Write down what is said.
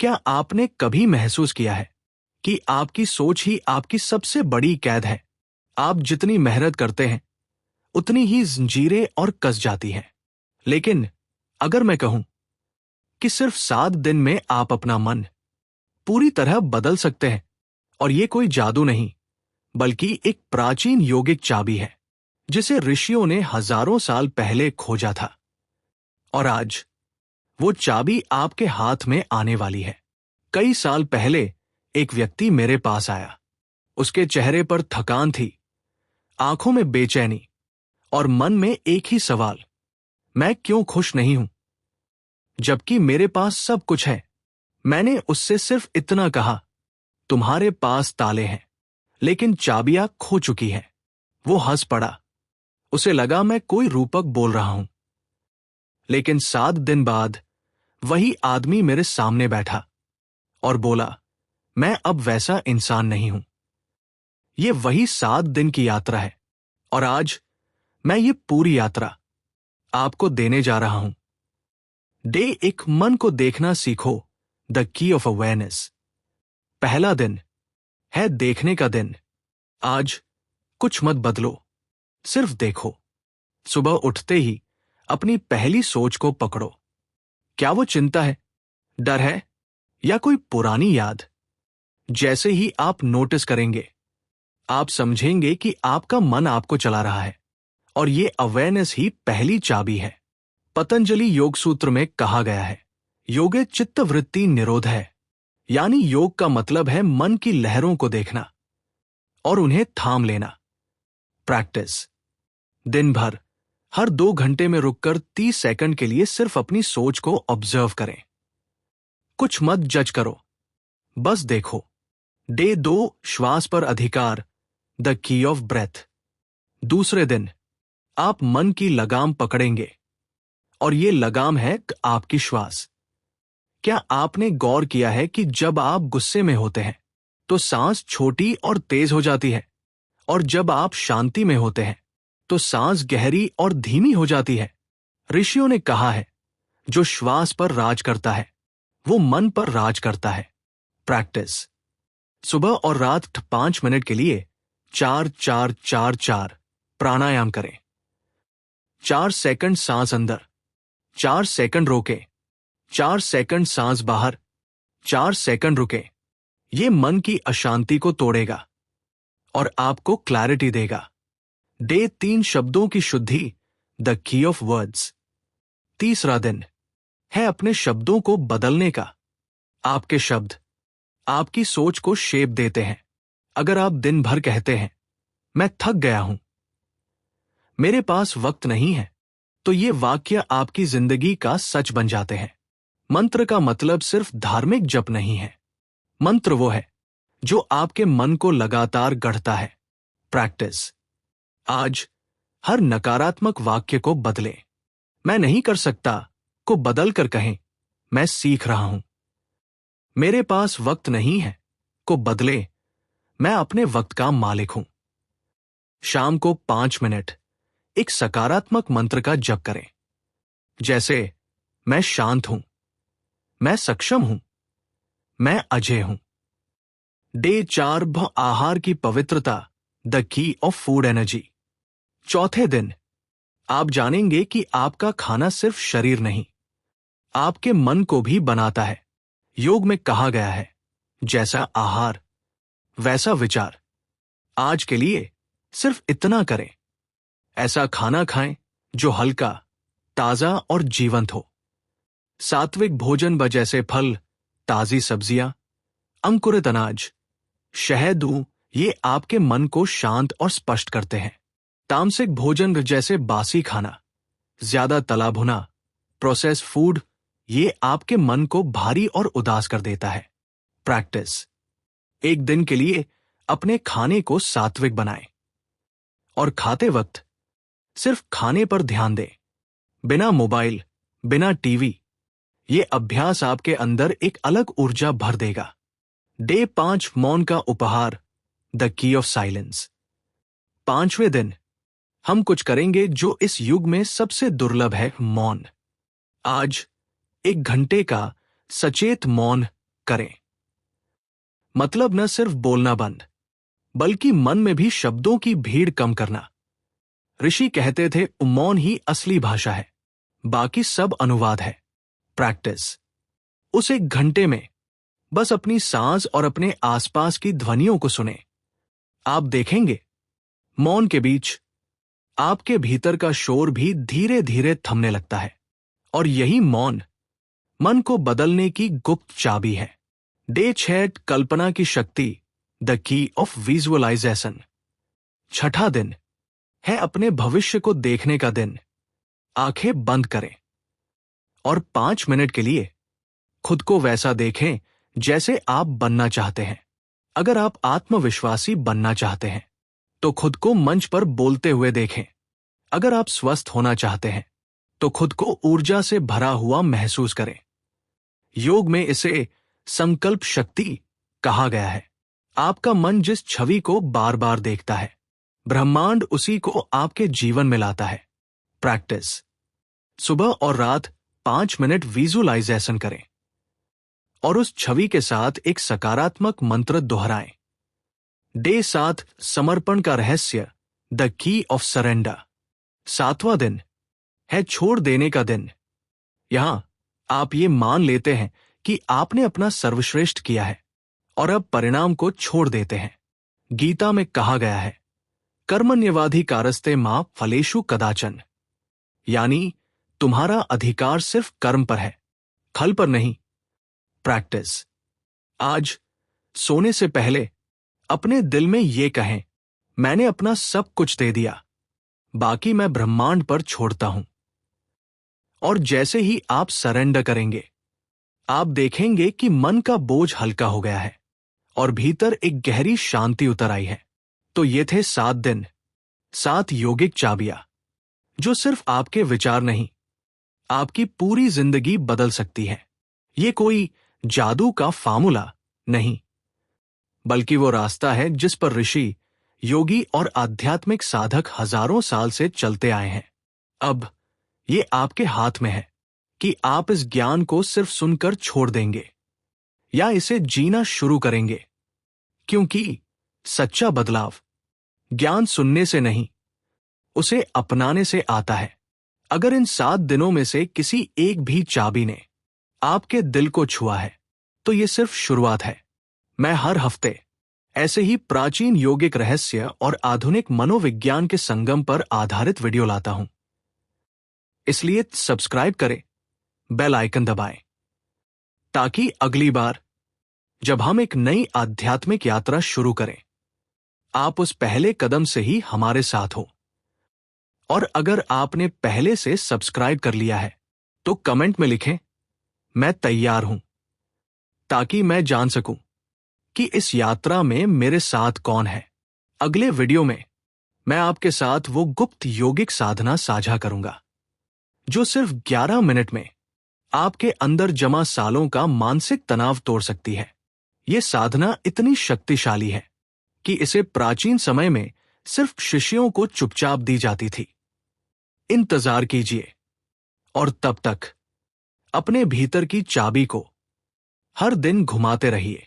क्या आपने कभी महसूस किया है कि आपकी सोच ही आपकी सबसे बड़ी कैद है? आप जितनी मेहनत करते हैं उतनी ही जंजीरें और कस जाती हैं। लेकिन अगर मैं कहूं कि सिर्फ 7 दिन में आप अपना मन पूरी तरह बदल सकते हैं, और ये कोई जादू नहीं बल्कि एक प्राचीन योगिक चाबी है जिसे ऋषियों ने हजारों साल पहले खोजा था, और आज वो चाबी आपके हाथ में आने वाली है। कई साल पहले एक व्यक्ति मेरे पास आया। उसके चेहरे पर थकान थी, आंखों में बेचैनी और मन में एक ही सवाल, मैं क्यों खुश नहीं हूं जबकि मेरे पास सब कुछ है। मैंने उससे सिर्फ इतना कहा, तुम्हारे पास ताले हैं लेकिन चाबियां खो चुकी हैं। वो हंस पड़ा। उसे लगा मैं कोई रूपक बोल रहा हूं। लेकिन 7 दिन बाद वही आदमी मेरे सामने बैठा और बोला, मैं अब वैसा इंसान नहीं हूं। ये वही 7 दिन की यात्रा है, और आज मैं ये पूरी यात्रा आपको देने जा रहा हूं। डे एक मन को देखना सीखो, द की ऑफ अवेयरनेस। पहला दिन है देखने का दिन। आज कुछ मत बदलो, सिर्फ देखो। सुबह उठते ही अपनी पहली सोच को पकड़ो। क्या वो चिंता है, डर है, या कोई पुरानी याद? जैसे ही आप नोटिस करेंगे, आप समझेंगे कि आपका मन आपको चला रहा है, और ये अवेयरनेस ही पहली चाबी है। पतंजलि योग सूत्र में कहा गया है, योगे चित्त वृत्ति निरोध है, यानी योग का मतलब है मन की लहरों को देखना और उन्हें थाम लेना। प्रैक्टिस, दिन भर हर 2 घंटे में रुककर 30 सेकंड के लिए सिर्फ अपनी सोच को ऑब्जर्व करें। कुछ मत जज करो, बस देखो। डे 2 श्वास पर अधिकार, द की ऑफ ब्रेथ। दूसरे दिन आप मन की लगाम पकड़ेंगे, और ये लगाम है आपकी श्वास। क्या आपने गौर किया है कि जब आप गुस्से में होते हैं तो सांस छोटी और तेज हो जाती है, और जब आप शांति में होते हैं तो सांस गहरी और धीमी हो जाती है? ऋषियों ने कहा है, जो श्वास पर राज करता है वो मन पर राज करता है। प्रैक्टिस, सुबह और रात 5 मिनट के लिए 4-4-4-4 प्राणायाम करें। 4 सेकंड सांस अंदर, 4 सेकंड रोके, 4 सेकंड सांस बाहर, 4 सेकंड रुके। ये मन की अशांति को तोड़ेगा और आपको क्लैरिटी देगा। डे 3 शब्दों की शुद्धि, द की ऑफ वर्ड्स। तीसरा दिन है अपने शब्दों को बदलने का। आपके शब्द आपकी सोच को शेप देते हैं। अगर आप दिन भर कहते हैं, मैं थक गया हूं, मेरे पास वक्त नहीं है, तो ये वाक्य आपकी जिंदगी का सच बन जाते हैं। मंत्र का मतलब सिर्फ धार्मिक जप नहीं है। मंत्र वो है जो आपके मन को लगातार गढ़ता है। प्रैक्टिस, आज हर नकारात्मक वाक्य को बदलें। मैं नहीं कर सकता को बदल कर कहें, मैं सीख रहा हूं। मेरे पास वक्त नहीं है को बदले, मैं अपने वक्त का मालिक हूं। शाम को 5 मिनट एक सकारात्मक मंत्र का जप करें, जैसे मैं शांत हूं, मैं सक्षम हूं, मैं अजय हूं। डे 4 आहार की पवित्रता, the key of food energy. चौथे दिन आप जानेंगे कि आपका खाना सिर्फ शरीर नहीं, आपके मन को भी बनाता है। योग में कहा गया है, जैसा आहार वैसा विचार। आज के लिए सिर्फ इतना करें, ऐसा खाना खाएं जो हल्का, ताजा और जीवंत हो। सात्विक भोजन जैसे फल, ताजी सब्जियां, अंकुरित अनाज, शहद, ये आपके मन को शांत और स्पष्ट करते हैं। तामसिक भोजन जैसे बासी खाना, ज्यादा तला भुना, प्रोसेस फूड, ये आपके मन को भारी और उदास कर देता है। प्रैक्टिस, एक दिन के लिए अपने खाने को सात्विक बनाएं, और खाते वक्त सिर्फ खाने पर ध्यान दें, बिना मोबाइल, बिना टीवी। ये अभ्यास आपके अंदर एक अलग ऊर्जा भर देगा। डे 5 मौन का उपहार, द की ऑफ साइलेंस। 5वें दिन हम कुछ करेंगे जो इस युग में सबसे दुर्लभ है, मौन। आज 1 घंटे का सचेत मौन करें। मतलब न सिर्फ बोलना बंद, बल्कि मन में भी शब्दों की भीड़ कम करना। ऋषि कहते थे मौन ही असली भाषा है, बाकी सब अनुवाद है। प्रैक्टिस। उस 1 घंटे में बस अपनी सांस और अपने आसपास की ध्वनियों को सुने। आप देखेंगे मौन के बीच आपके भीतर का शोर भी धीरे धीरे थमने लगता है। और यही मौन मन को बदलने की गुप्त चाबी है। डे 6, कल्पना की शक्ति, द की ऑफ विजुअलाइजेशन। 6ठा दिन है अपने भविष्य को देखने का दिन। आंखें बंद करें और 5 मिनट के लिए खुद को वैसा देखें जैसे आप बनना चाहते हैं। अगर आप आत्मविश्वासी बनना चाहते हैं तो खुद को मंच पर बोलते हुए देखें। अगर आप स्वस्थ होना चाहते हैं तो खुद को ऊर्जा से भरा हुआ महसूस करें। योग में इसे संकल्प शक्ति कहा गया है। आपका मन जिस छवि को बार बार देखता है, ब्रह्मांड उसी को आपके जीवन में लाता है। प्रैक्टिस। सुबह और रात 5 मिनट विजुअलाइजेशन करें और उस छवि के साथ एक सकारात्मक मंत्र दोहराएं। डे 7, समर्पण का रहस्य, द की ऑफ सरेंडर। 7वां दिन है छोड़ देने का दिन। यहां आप ये मान लेते हैं कि आपने अपना सर्वश्रेष्ठ किया है और अब परिणाम को छोड़ देते हैं। गीता में कहा गया है, कर्मण्यवाधिकारस्ते मां फलेषु कदाचन, यानी तुम्हारा अधिकार सिर्फ कर्म पर है, फल पर नहीं। प्रैक्टिस। आज सोने से पहले अपने दिल में ये कहें, मैंने अपना सब कुछ दे दिया, बाकी मैं ब्रह्मांड पर छोड़ता हूं। और जैसे ही आप सरेंडर करेंगे, आप देखेंगे कि मन का बोझ हल्का हो गया है और भीतर एक गहरी शांति उतर आई है। तो ये थे 7 दिन, 7 योगिक चाबियां, जो सिर्फ आपके विचार नहीं, आपकी पूरी जिंदगी बदल सकती है। ये कोई जादू का फार्मूला नहीं, बल्कि वो रास्ता है जिस पर ऋषि, योगी और आध्यात्मिक साधक हजारों साल से चलते आए हैं। अब ये आपके हाथ में है कि आप इस ज्ञान को सिर्फ सुनकर छोड़ देंगे या इसे जीना शुरू करेंगे। क्योंकि सच्चा बदलाव ज्ञान सुनने से नहीं, उसे अपनाने से आता है। अगर इन 7 दिनों में से किसी एक भी चाबी ने आपके दिल को छुआ है, तो ये सिर्फ शुरुआत है। मैं हर हफ्ते ऐसे ही प्राचीन योगिक रहस्य और आधुनिक मनोविज्ञान के संगम पर आधारित वीडियो लाता हूं। इसलिए सब्सक्राइब करें, बेल आइकन दबाएं, ताकि अगली बार जब हम एक नई आध्यात्मिक यात्रा शुरू करें, आप उस पहले कदम से ही हमारे साथ हो। और अगर आपने पहले से सब्सक्राइब कर लिया है तो कमेंट में लिखें, मैं तैयार हूं, ताकि मैं जान सकूं कि इस यात्रा में मेरे साथ कौन है। अगले वीडियो में मैं आपके साथ वो गुप्त योगिक साधना साझा करूंगा जो सिर्फ 11 मिनट में आपके अंदर जमा सालों का मानसिक तनाव तोड़ सकती है। ये साधना इतनी शक्तिशाली है कि इसे प्राचीन समय में सिर्फ शिष्यों को चुपचाप दी जाती थी। इंतजार कीजिए और तब तक अपने भीतर की चाबी को हर दिन घुमाते रहिए।